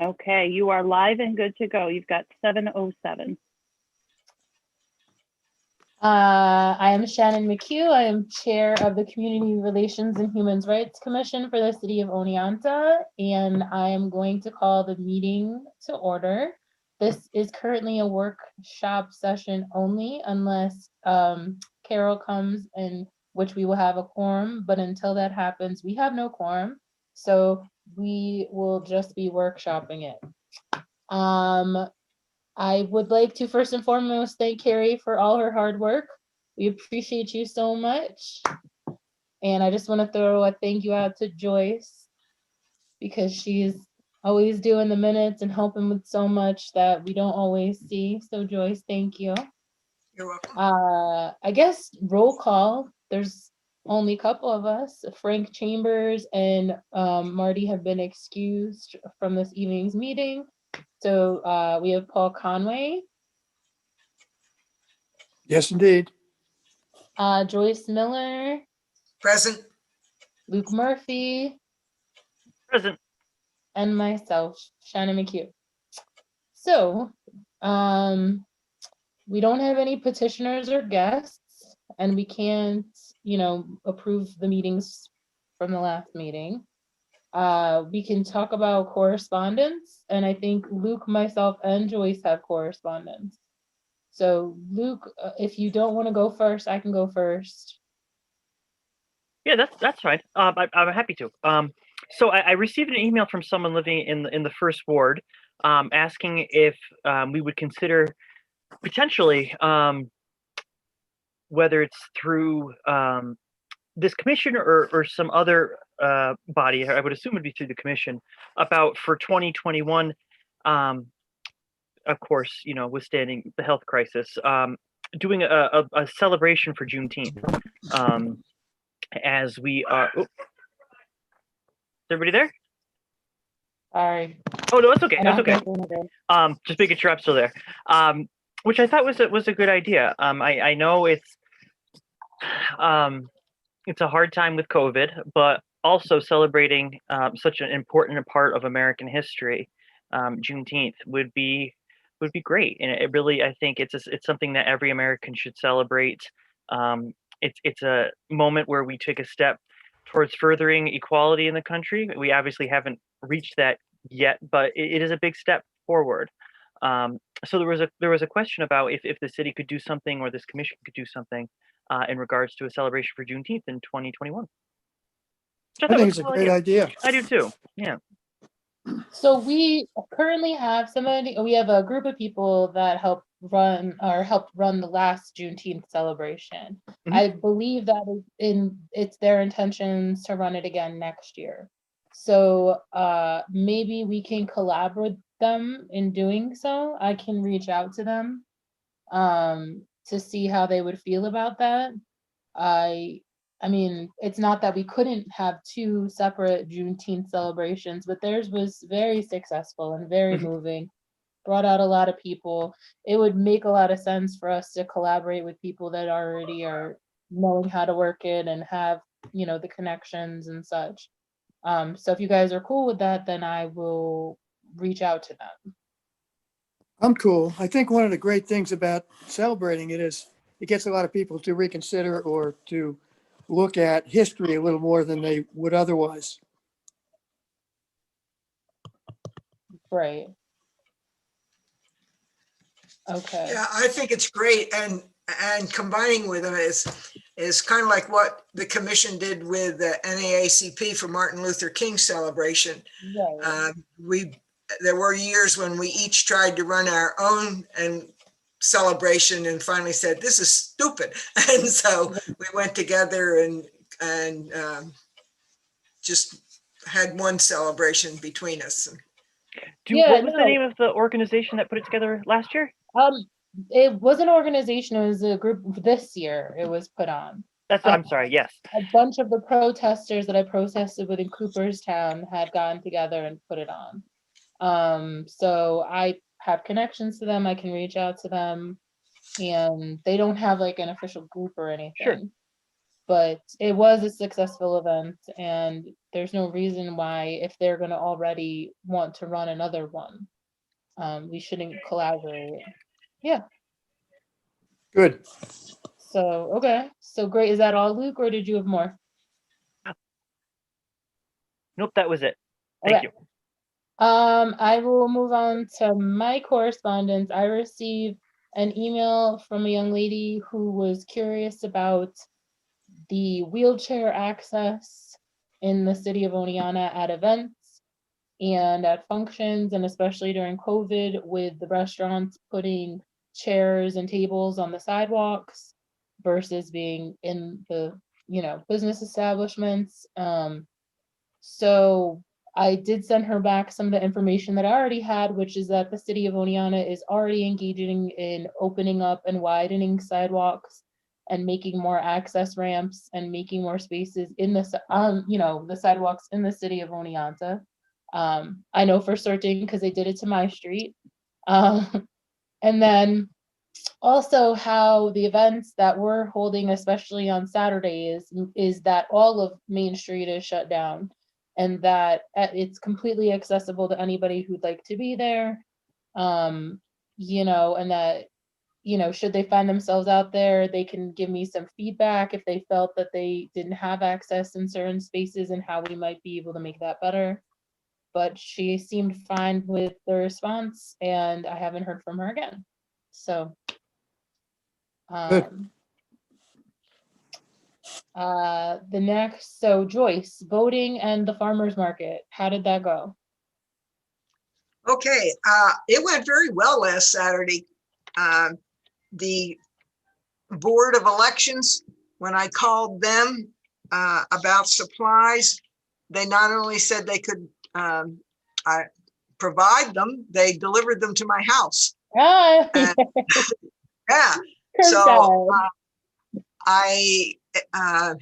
Okay, you are live and good to go. You've got 7:07. I am Shannon McHugh. I am Chair of the Community Relations and Human Rights Commission for the City of Oneonta, and I am going to call the meeting to order. This is currently a workshop session only unless Carol comes, in which we will have a quorum, but until that happens, we have no quorum, so we will just be workshopping it. I would like to first and foremost thank Carrie for all her hard work. We appreciate you so much. And I just want to throw a thank you out to Joyce because she's always doing the minutes and helping with so much that we don't always see. So Joyce, thank you. You're welcome. I guess roll call. There's only a couple of us. Frank Chambers and Marty have been excused from this evening's meeting. So we have Paul Conway. Yes, indeed. Joyce Miller, Present. Luke Murphy, Present. and myself, Shannon McHugh. So, we don't have any petitioners or guests, and we can't, approve the meetings from the last meeting. We can talk about correspondence, and I think Luke, myself, and Joyce have correspondence. So Luke, if you don't want to go first, I can go first. Yeah, that's fine. I'm happy to. So I received an email from someone living in the first ward, asking if we would consider potentially whether it's through this commission or some other body. I would assume it'd be through the commission about for 2021. Of course, withstanding the health crisis, doing a celebration for Juneteenth. As we are, is everybody there? Sorry. Oh no, that's okay. And That's I'll okay. go for another. Just making sure I'm still there. Which I thought was a good idea. I know it's a hard time with COVID, but also celebrating such an important part of American history. Juneteenth would be great, and it really, I think it's something that every American should celebrate. It's a moment where we take a step towards furthering equality in the country. We obviously haven't reached that yet, but it is a big step forward. So there was a question about if the city could do something or this commission could do something in regards to a celebration for Juneteenth in 2021. I think it's a great idea. I do too. Yeah. So we currently have we have a group of people that helped run the last Juneteenth celebration. Mhm. I believe that it's their intentions to run it again next year. So maybe we can collaborate them in doing so. I can reach out to them to see how they would feel about that. I mean, it's not that we couldn't have two separate Juneteenth celebrations, but theirs was very successful and very Mhm. moving, brought out a lot of people. It would make a lot of sense for us to collaborate with people that already are knowing how to work it and have, the connections and such. So if you guys are cool with that, then I will reach out to them. I'm cool. I think one of the great things about celebrating it is it gets a lot of people to reconsider or to look at history a little more than they would otherwise. Right. Okay. Yeah, I think it's great, and combining with them is kind of like what the commission did with the NAACP for Martin Luther King celebration. Right. There were years when we each tried to run our own celebration and finally said, this is stupid. And so we went together and just had one celebration between us. What was the name of the organization that put it together last year? It was an organization, it was a group this year it was put on. I'm sorry, yes. A bunch of the protesters that I protested with in Cooperstown had gotten together and put it on. So I have connections to them, I can reach out to them, and they don't have like an official group or anything. Sure. But it was a successful event, and there's no reason why, if they're gonna already want to run another one, we shouldn't collaborate. Yeah, Good. so, okay, so great. Is that all, Luke, or did you have more? Nope, that was it. Thank Okay. you. I will move on to my correspondence. I received an email from a young lady who was curious about the wheelchair access in the city of Oneonta at events and at functions, and especially during COVID, with the restaurants putting chairs and tables on the sidewalks versus being in the, business establishments. So I did send her back some of the information that I already had, which is that the city of Oneonta is already engaging in opening up and widening sidewalks and making more access ramps and making more spaces in the sidewalks in the city of Oneonta. I know for certain because they did it to my street. And then also how the events that we're holding, especially on Saturdays, is that all of Main Street is shut down, and that it's completely accessible to anybody who'd like to be there. And that, should they find themselves out there, they can give me some feedback if they felt that they didn't have access in certain spaces and how we might be able to make that better. But she seemed fine with the response, and I haven't heard from her again. So Good. The next, so Joyce, voting and the farmer's market, how did that go? Okay, it went very well last Saturday. The Board of Elections, when I called them about supplies, they not only said they could provide them, they delivered them to my house. Ah, And- Yeah, so I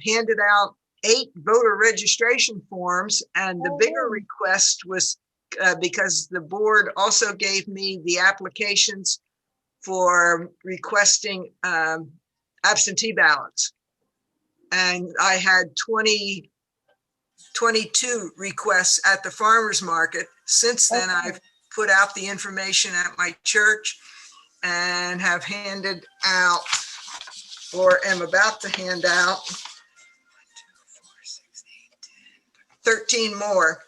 handed out 8 voter registration forms, and the bigger request was because the board also gave me the applications for requesting absentee ballots. And I had 22 requests at the farmer's market. Since then, I've put out the information at my church and have handed out, or am about to hand out, 13 more.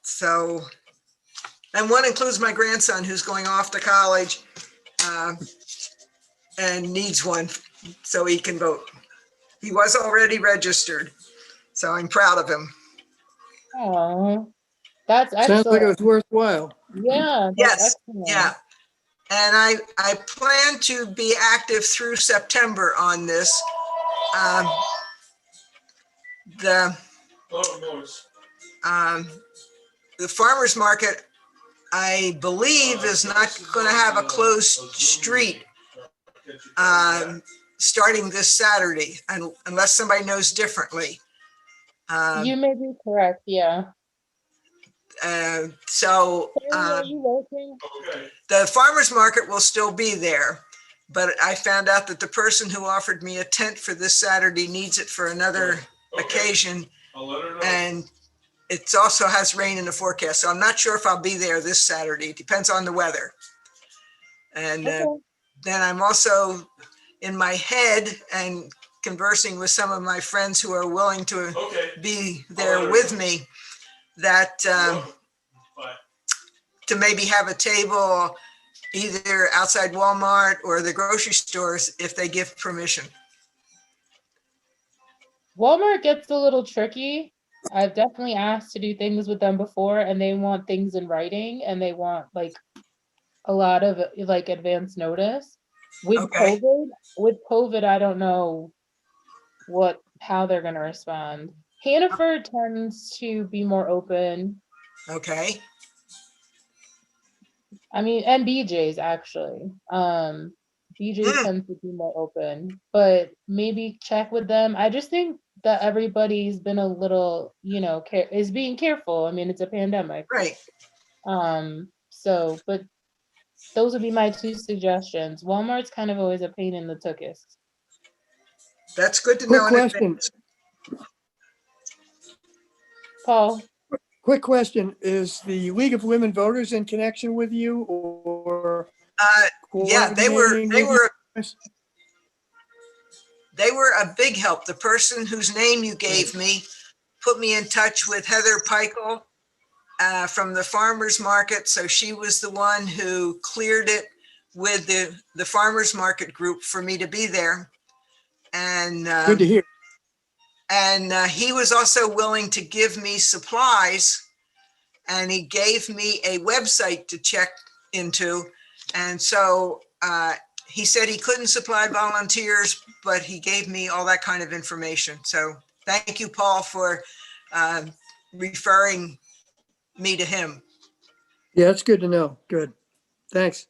So, and one includes my grandson who's going off to college and needs one so he can vote. He was already registered, so I'm proud of him. Oh, that's Sounds like it excellent. was worthwhile. Yeah, that's Yes, excellent. yeah. And I plan to be active through September on this. The farmer's market, I believe, is not going to have a closed street starting this Saturday, unless somebody knows differently. You may be correct, yeah. So Are you working? the farmer's market will still be there, but I found out that the person who offered me a tent for this Saturday needs it for another occasion. I'll let her know. And it also has rain in the forecast, so I'm not sure if I'll be there this Saturday. It depends on the weather. And Okay. then I'm also in my head and conversing with some of my friends who are willing to be there with me, that Bye. to maybe have a table either outside Walmart or the grocery stores if they give permission. Walmart gets a little tricky. I've definitely asked to do things with them before, and they want things in writing, and they want like a lot of like advance notice. With COVID, I don't know how they're gonna respond. Hannaford tends to be more open. Okay. I mean, and BJ's actually. BJ's tends to be more open, but maybe check with them. I just think that everybody's been a little, is being careful. I mean, it's a pandemic. Right. So, but those would be my two suggestions. Walmart's kind of always a pain in the tuchus. That's good to Quick know in question. advance. Paul, Quick question. Is the League of Women Voters in connection with you or Yeah, coordinating with you? they were a big help. The person whose name you gave me put me in touch with Heather Peichel from the farmers market. So she was the one who cleared it with the farmers market group for me to be there. And Good to hear. he was also willing to give me supplies, and he gave me a website to check into. And so he said he couldn't supply volunteers, but he gave me all that kind of information. So thank you, Paul, for referring me to him. Yeah, that's good to know. Good. Thanks.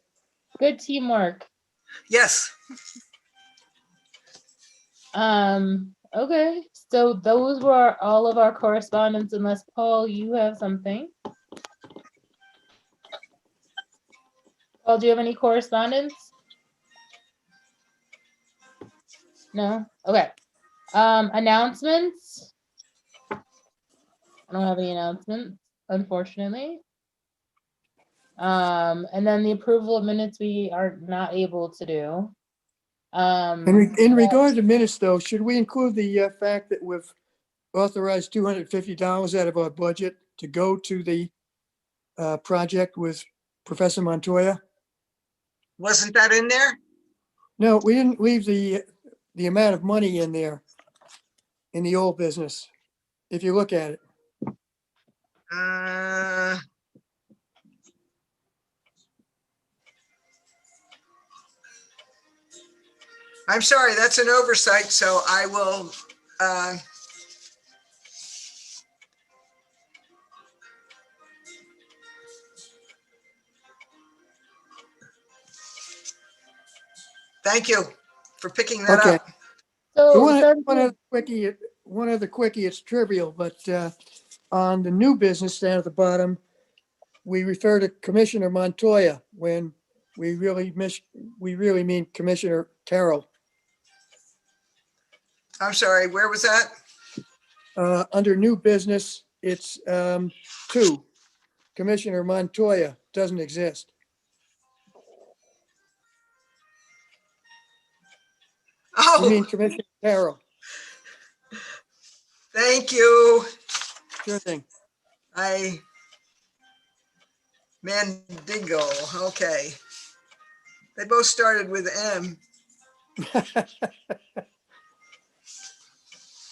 good teamwork. Yes. Okay, so those were all of our correspondence, unless Paul, you have something. Paul, do you have any correspondence? No? Okay. Announcements? I don't have any announcements, unfortunately. And then the approval of minutes we are not able to do. In regard to minutes, though, should we include the fact that we've authorized $250 out of our budget to go to the project with Professor Montoya? Wasn't that in there? No, we didn't leave the amount of money in there in the old business, if you look at it. I'm sorry, that's an oversight, so I will thank you for picking that Okay. up. So One other quickie, it's trivial, but on the new business down at the bottom, we refer to Commissioner Montoya when we really mean Commissioner Carroll. I'm sorry, where was that? Under new business, it's 2. Commissioner Montoya doesn't exist. We mean Oh, Commissioner Carroll. thank you. Sure thing. Mandingo, okay. They both started with M.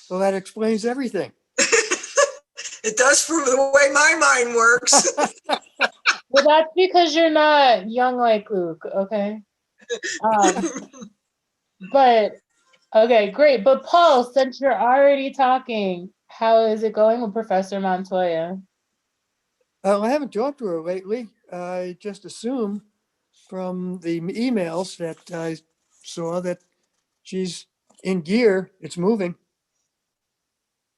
Well, that explains everything. It does for the way my mind works. well, that's because you're not young like Luke, okay? But okay, great. But Paul, since you're already talking, how is it going with Professor Montoya? I haven't talked to her lately. I just assume from the emails that I saw that she's in gear. It's moving.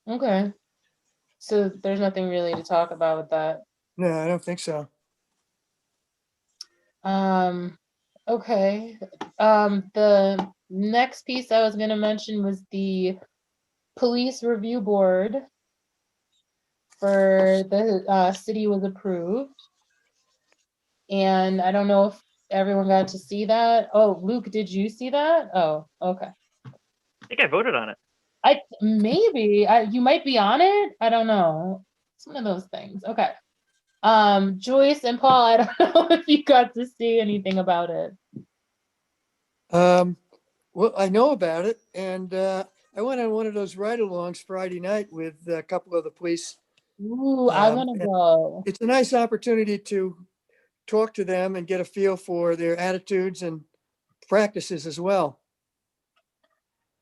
Okay. So there's nothing really to talk about with that. No, I don't think so. Okay. The next piece I was going to mention was the police review board for the city was approved. And I don't know if everyone got to see that. Oh, Luke, did you see that? Oh, okay. I think I voted on it. You might be on it. I don't know. It's one of those things. Okay. Joyce and Paul, I don't know if you got to see anything about it. Well, I know about it, and I went on one of those ride-alongs Friday night with a couple of the police. Ooh, I want to go. It's a nice opportunity to talk to them and get a feel for their attitudes and practices as well.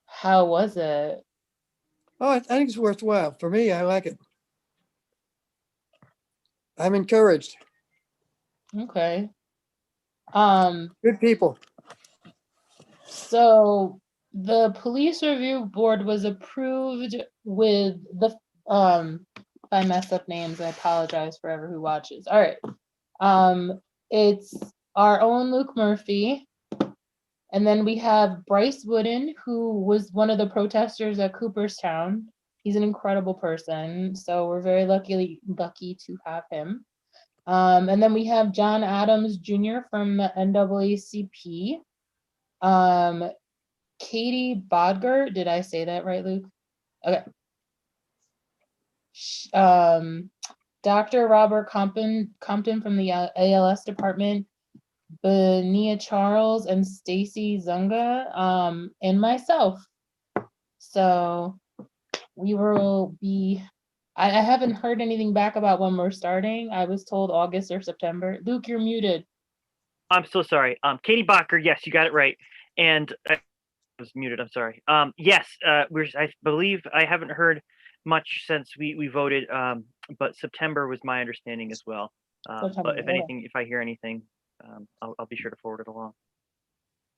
How was it? Oh, I think it's worthwhile. For me, I like it. I'm encouraged. Okay. Good people. So the police review board was approved with the if I mess up names, I apologize for everyone who watches. All right. It's our own Luke Murphy. And then we have Bryce Wooden, who was one of the protesters at Cooperstown. He's an incredible person, so we're very lucky to have him. And then we have John Adams Jr. from the NAACP. Katie Bodger, did I say that right, Luke? Okay. Dr. Robert Compton from the ALS department, Benia Charles and Stacy Zunga, and myself. So we will be, I haven't heard anything back about when we're starting. I was told August or September. Luke, you're muted. I'm so sorry. Katie Bacher, yes, you got it right. And I was muted, I'm sorry. Yes, I believe I haven't heard much since we voted, but September was my understanding as well. But if anything, if I hear anything, I'll be sure to forward it along.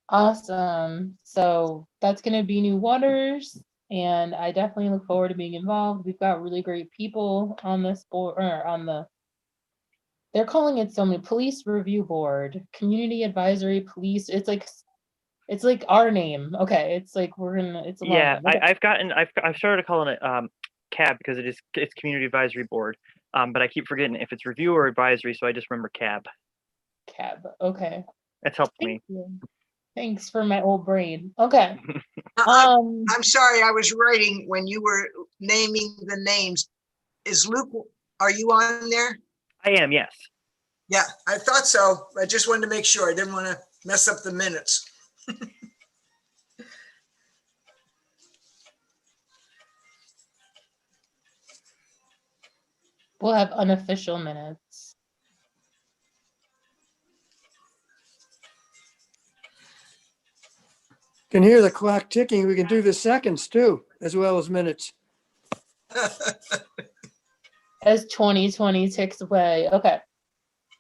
Awesome. So that's going to be new waters, and I definitely look forward to being involved. We've got really great people on this board, or on the, they're calling it so many, police review board, community advisory police. It's like our name. Okay, it's like it's a long Yeah, name. Okay. I've started calling it CAB because it's Community Advisory Board. But I keep forgetting if it's review or advisory, so I just remember CAB. CAB. Okay. That's helped Thank me. you. Thanks for my old brain. Okay. I'm sorry, I was writing when you were naming the names. Is Luke, are you on there? I am, yes. Yeah, I thought so. I just wanted to make sure. I didn't want to mess up the minutes. We'll have unofficial minutes. Can hear the clock ticking. We can do the seconds too, as well as minutes. As 2020 ticks away. Okay.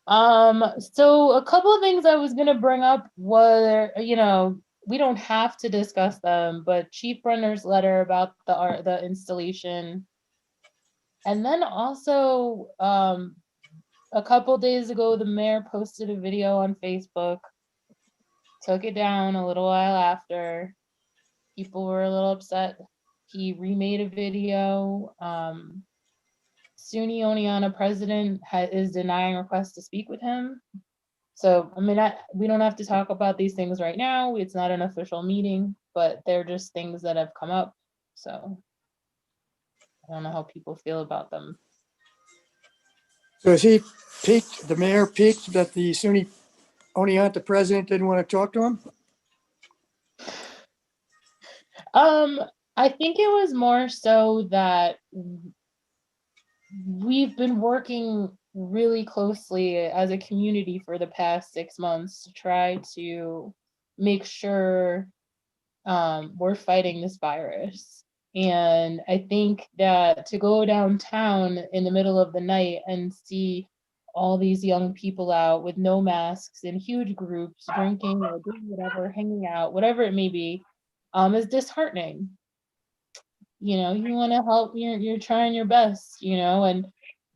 So a couple of things I was gonna bring up were, we don't have to discuss them, but Chief Brenner's letter about the installation. And then also, a couple days ago, the mayor posted a video on Facebook, took it down a little while after. People were a little upset. He remade a video. SUNY Oneonta president is denying requests to speak with him. So, I mean, we don't have to talk about these things right now. It's not an official meeting, but they're just things that have come up. So I don't know how people feel about them. So is he piqued, the mayor piqued that the SUNY Oneonta president didn't want to talk to him? I think it was more so that we've been working really closely as a community for the past 6 months to try to make sure we're fighting this virus. And I think that to go downtown in the middle of the night and see all these young people out with no masks in huge groups, drinking or doing whatever, hanging out, whatever it may be, is disheartening. You want to help, you're trying your best, and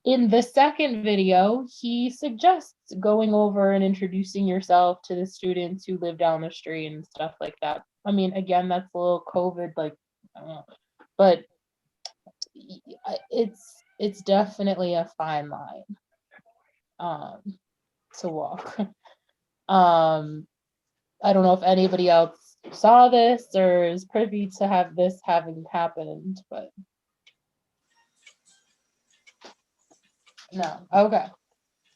in the second video, he suggests going over and introducing yourself to the students who live down the street and stuff like that. I mean, again, that's a little COVID, like, I don't know, but it's definitely a fine line to walk. I don't know if anybody else saw this or is privy to have this having happened, but no. Okay.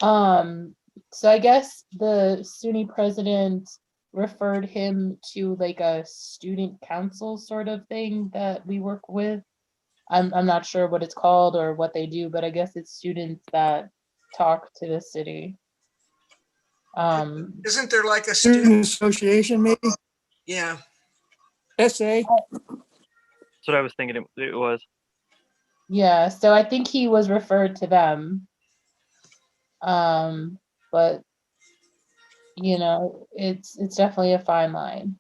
So I guess the SUNY president referred him to like a student council sort of thing that we work with. I'm not sure what it's called or what they do, but I guess it's students that talk to the city. Isn't there like a Student association maybe? Yeah, SA? That's what I was thinking it was. Yeah, so I think he was referred to them. But it's definitely a fine line.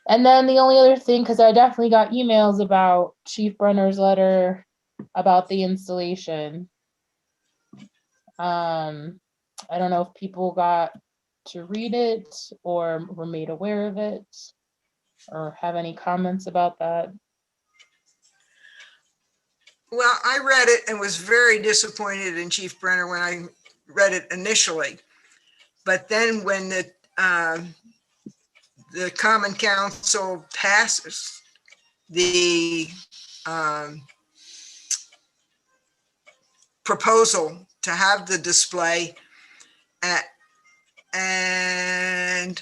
And then the only other thing, because I definitely got emails about Chief Brenner's letter about the installation. I don't know if people got to read it or were made aware of it or have any comments about that. Well, I read it and was very disappointed in Chief Brenner when I read it initially. But then when the Common Council passes the proposal to have the display and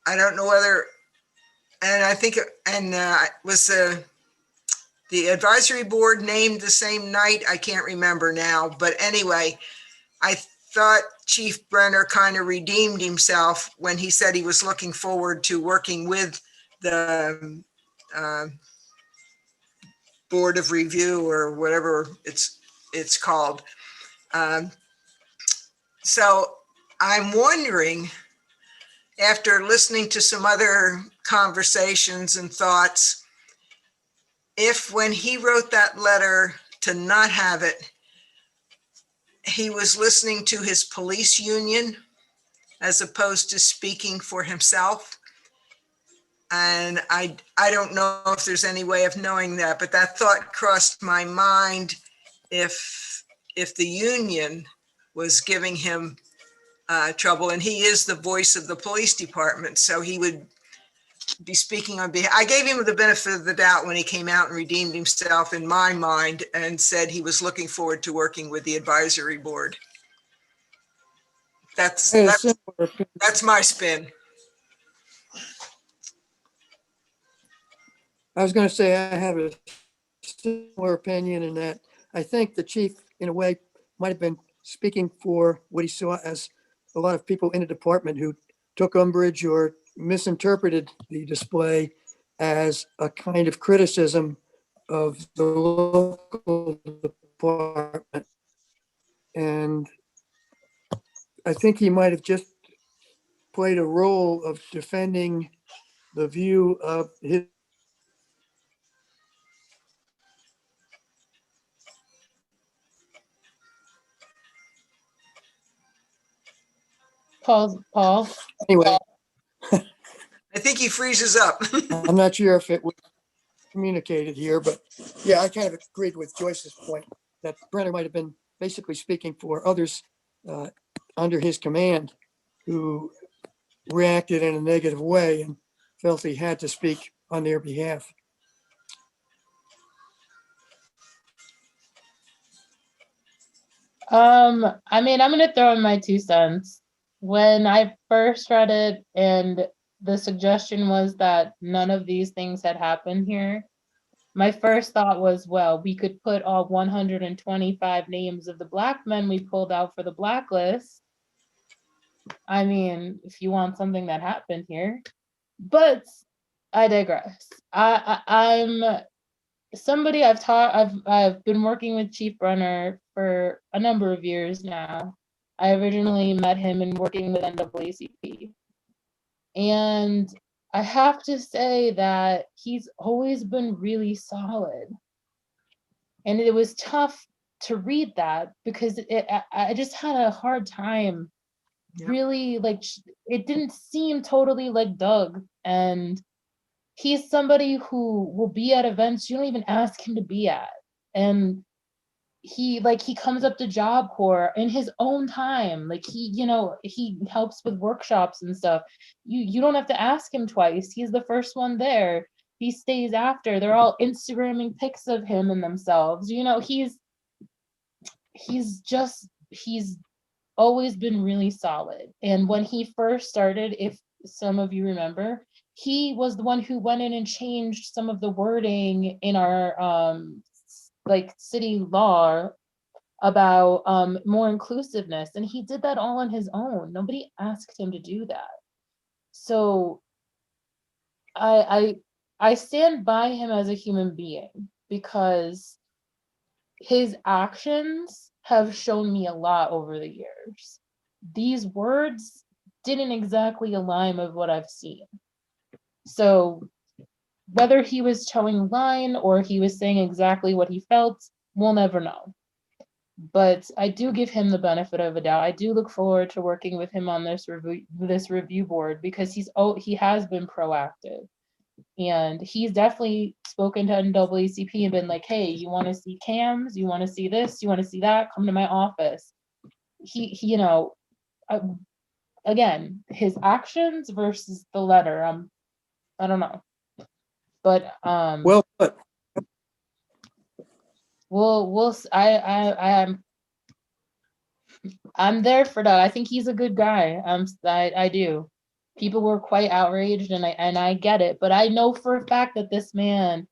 I don't know whether, and I think, was the advisory board named the same night? I can't remember now, but anyway, I thought Chief Brenner kind of redeemed himself when he said he was looking forward to working with the Board of Review or whatever it's called. So I'm wondering, after listening to some other conversations and thoughts, if when he wrote that letter to not have it, he was listening to his police union as opposed to speaking for himself. And I don't know if there's any way of knowing that, but that thought crossed my mind if the union was giving him trouble, and he is the voice of the police department, so he would be speaking on behalf. I gave him the benefit of the doubt when he came out and redeemed himself in my mind and said he was looking forward to working with the advisory board. That's I had a similar opinion. my spin. I was going to say I have a similar opinion in that I think the chief, in a way, might have been speaking for what he saw as a lot of people in the department who took umbrage or misinterpreted the display as a kind of criticism of the local department. And I think he might have just played a role of defending the view of his Paul, anyway. I think he freezes up. I'm not sure if it was communicated here, but yeah, I kind of agreed with Joyce's point that Brenner might have been basically speaking for others under his command who reacted in a negative way and felt he had to speak on their behalf. I mean, I'm gonna throw in my 2 cents. When I first read it and the suggestion was that none of these things had happened here, my first thought was, well, we could put all 125 names of the Black men we pulled out for the blacklist. I mean, if you want something that happened here, but I digress. I'm somebody I've been working with Chief Brenner for a number of years now. I originally met him in working with NAACP. And I have to say that he's always been really solid. And it was tough to read that because I just had a hard time really, like, it didn't seem totally like Doug. And he's somebody who will be at events you don't even ask him to be at. And he comes up to Job Corps in his own time. Like he helps with workshops and stuff. You don't have to ask him twice. He's the first one there. He stays after. They're all Instagramming pics of him and themselves. He's always been really solid. And when he first started, if some of you remember, he was the one who went in and changed some of the wording in our city law about more inclusiveness, and he did that all on his own. Nobody asked him to do that. So I stand by him as a human being because his actions have shown me a lot over the years. These words didn't exactly align with what I've seen. So whether he was towing line or he was saying exactly what he felt, we'll never know. but I do give him the benefit of a doubt. I do look forward to working with him on this review board because he has been proactive. And he's definitely spoken to NAACP and been like, hey, you want to see cams? You want to see this? You want to see that? Come to my office. He uh, again, his actions versus the letter, I don't know. But Well, put. I'm there for that. I think he's a good guy. I do. People were quite outraged, and I get it. But I know for a fact that this man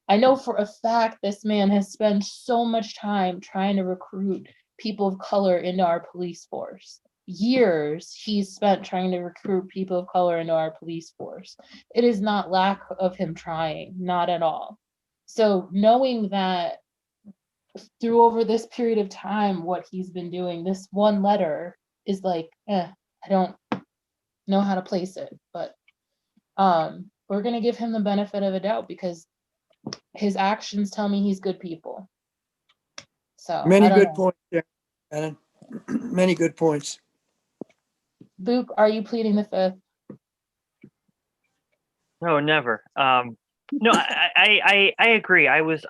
has spent so much time trying to recruit people of color into our police force. Years he's spent trying to recruit people of color into our police force. It is not lack of him trying, not at all. So knowing that through over this period of time, what he's been doing, this one letter is like, I don't know how to place it, but we're gonna give him the benefit of a doubt because his actions tell me he's good people. So Many I don't good know. points there, Shannon. Many good points. Luke, are you pleading the fifth? No, never. No, I agree. I was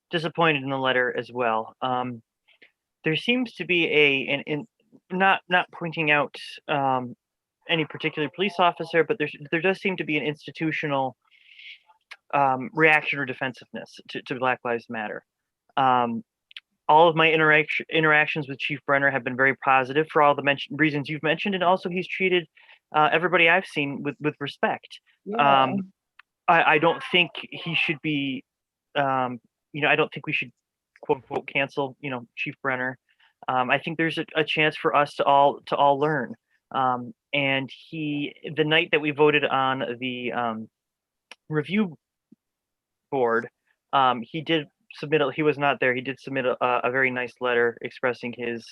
disappointed in the letter as well. There seems to be in not pointing out any particular police officer, but there does seem to be an institutional reaction or defensiveness to Black Lives Matter. All of my interactions with Chief Brenner have been very positive for all the reasons you've mentioned, and also he's treated everybody I've seen with respect. Yeah. I don't think he should be, I don't think we should quote unquote cancel, Chief Brenner. I think there's a chance for us to all learn. And the night that we voted on the review board, he did submit. He was not there. He did submit a very nice letter expressing his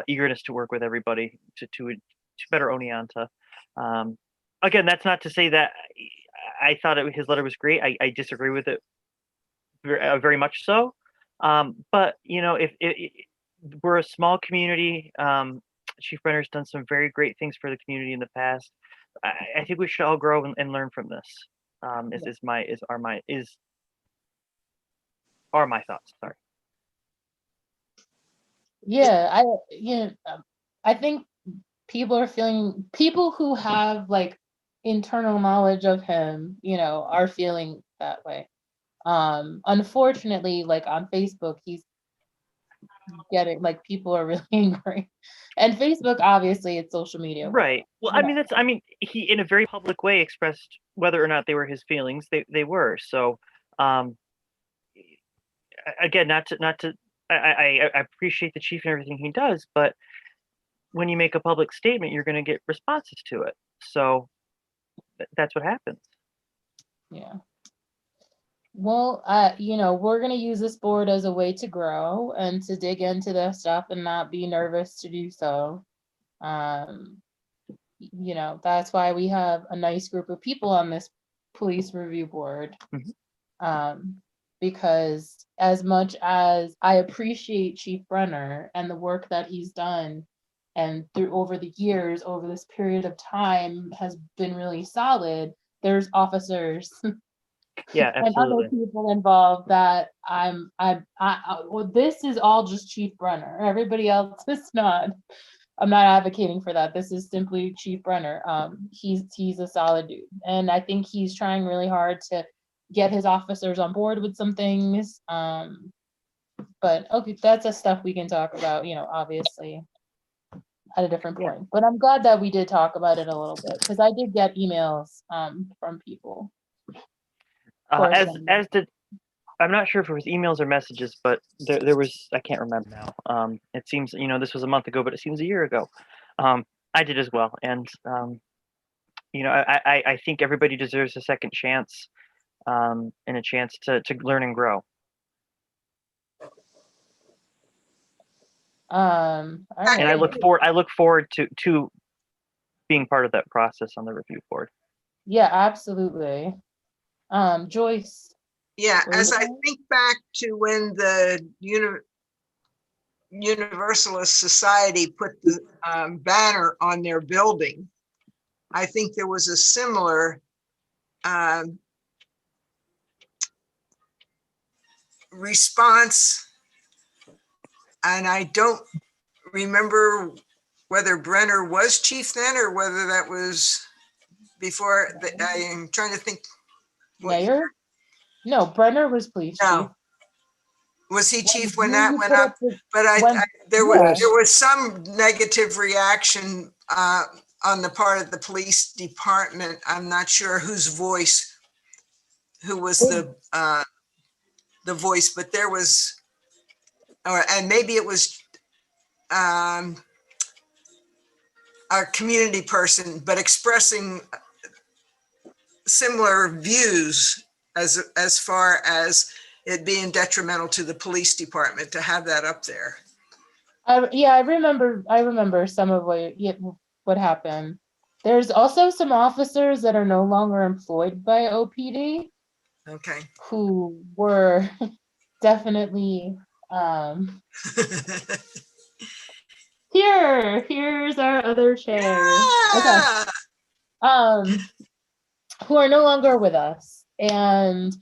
eagerness to work with everybody to better Oneonta. Again, that's not to say that I thought his letter was great. I disagree with it very much so. But if we're a small community, Chief Brenner's done some very great things for the community in the past. I think we should all grow and learn from this. Are my thoughts. Sorry. Yeah, I think people who have like internal knowledge of him, are feeling that way. Unfortunately, like on Facebook, he's getting like people are really angry. And Facebook, obviously, it's social media. Right. Well, he in a very public way expressed whether or not they were his feelings. They were. So, again, I appreciate the chief and everything he does, but when you make a public statement, you're going to get responses to it. So that's what happens. Yeah. Well, we're going to use this board as a way to grow and to dig into this stuff and not be nervous to do so. That's why we have a nice group of people on this police review board. Because as much as I appreciate Chief Brenner and the work that he's done and over the years, over this period of time has been really solid, there's officers Yeah, and absolutely. other people involved that this is all just Chief Brenner. Everybody else is not. I'm not advocating for that. This is simply Chief Brenner. He's a solid dude, and I think he's trying really hard to get his officers on board with some things. But okay, that's a stuff we can talk about. Obviously at a different point. But I'm glad that we did talk about it a little bit because I did get emails from people. As did, I'm not sure if it was emails or messages, but there was, I can't remember now. It seems, this was a month ago, but it seems a year ago. I did as well. And, I think everybody deserves a second chance and a chance to learn and grow. All right. And I look forward to being part of that process on the review board. Yeah, absolutely. Joyce. Yeah, as I Okay. think back to when the Universalist Society put the banner on their building, I think there was a similar um, response. And I don't remember whether Brenner was chief then or whether that was before. I am trying to think. What, Mayor? No, Brenner was police chief. no, was he When chief when that you went put up? the- But when- there Yes. was some negative reaction on the part of the police department. I'm not sure who was the voice, but there was, and maybe it was a community person, but expressing similar views as far as it being detrimental to the police department to have that up there. Yeah, I remember some of what happened. There's also some officers that are no longer employed by OPD Okay. who were definitely here's our other chair. Okay. Yeah. Who are no longer with us. And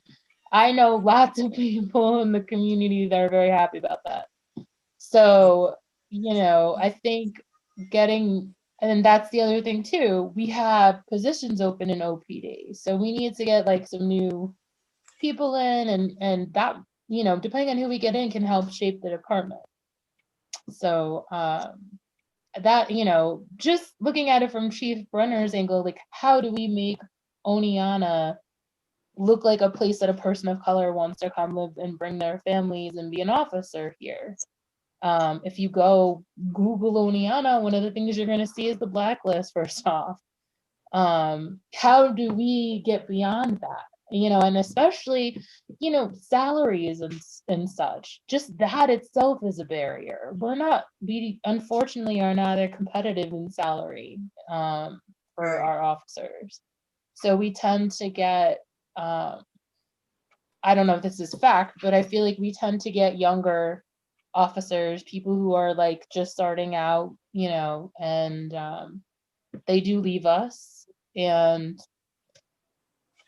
I know lots of people in the community that are very happy about that. So, I think and that's the other thing too, we have positions open in OPD. So we need to get like some new people in and that, depending on who we get in can help shape the department. So that, just looking at it from Chief Brenner's angle, like how do we make Oneonta look like a place that a person of color wants to come live and bring their families and be an officer here? If you go Google Oneonta, one of the things you're going to see is the blacklist first off. How do we get beyond that? And especially, salaries and such, just that itself is a barrier. We unfortunately are not that competitive in salary for Right. our officers. So we tend to get, I don't know if this is fact, but I feel like we tend to get younger officers, people who are like just starting out, and they do leave us. And,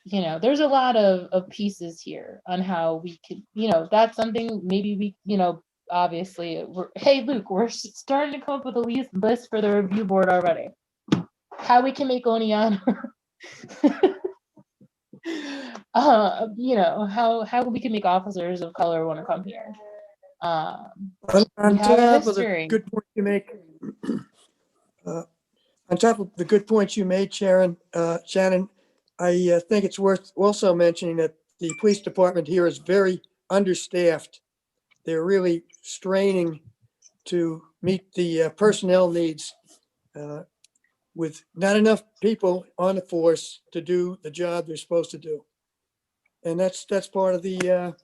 there's a lot of pieces here on how we could, that's something maybe obviously, hey, Luke, we're starting to come up with a list for the review board already. How we can make Oneonta how we can make officers of color want to come here. On We have a top of the history. good point you make, on top of the good points you made, Shannon, I think it's worth also mentioning that the police department here is very understaffed. They're really straining to meet the personnel needs with not enough people on the force to do the job they're supposed to do. And that's part of the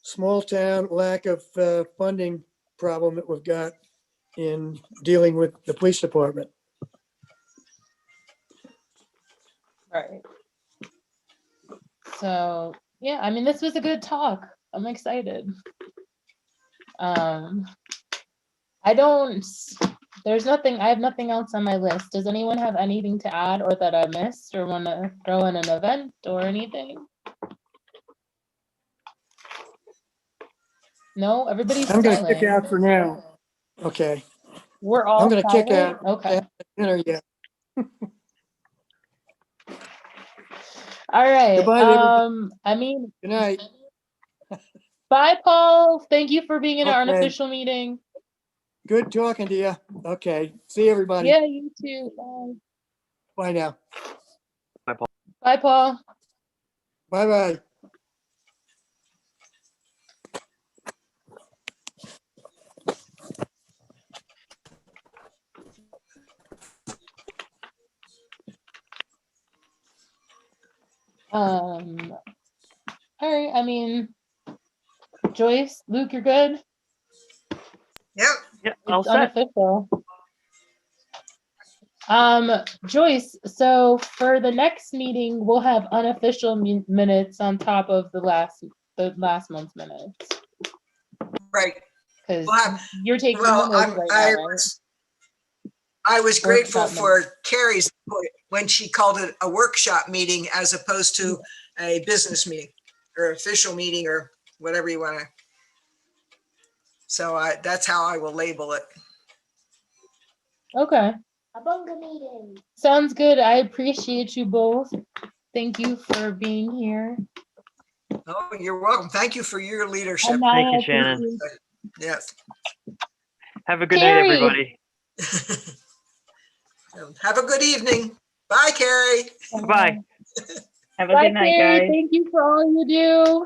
small town lack of funding problem that we've got in dealing with the police department. Right. So yeah, I mean, this was a good talk. I'm excited. I have nothing else on my list. Does anyone have anything to add or that I missed or want to throw in an event or anything? No, everybody's I'm gonna kick silent. out for now. Okay, We're all I'm gonna kick silent? out. Okay. Dinner yet. All right. Goodbye, everybody. Good night. Bye, Paul. Thank you for being in our Okay. unofficial meeting. Good talking to you. Okay, see everybody. Yeah, you too. Bye. Bye now. Bye, Paul. Bye-bye. All right. I mean, Joyce, Luke, you're good. Yep. Yeah, all It's set. unofficial. Joyce, so for the next meeting, we'll have unofficial minutes on top of the last month's minutes. Right. Because We'll have- you're taking the Well, minutes right now, right? I was grateful Workshop for Carrie's point when she called it a workshop meeting as opposed to a business meeting or official meeting or whatever you want to. So that's how I will label it. Okay. Sounds good. I appreciate you both. Thank you for being here. Oh, you're welcome. Thank you for your leadership. And I Thank you, appreciate- Shannon. Yes. Have a good Carrie. night, everybody. Have a good evening. Bye, Carrie. Bye. Have a Bye, good night, Carrie. guys. Thank you for all you do.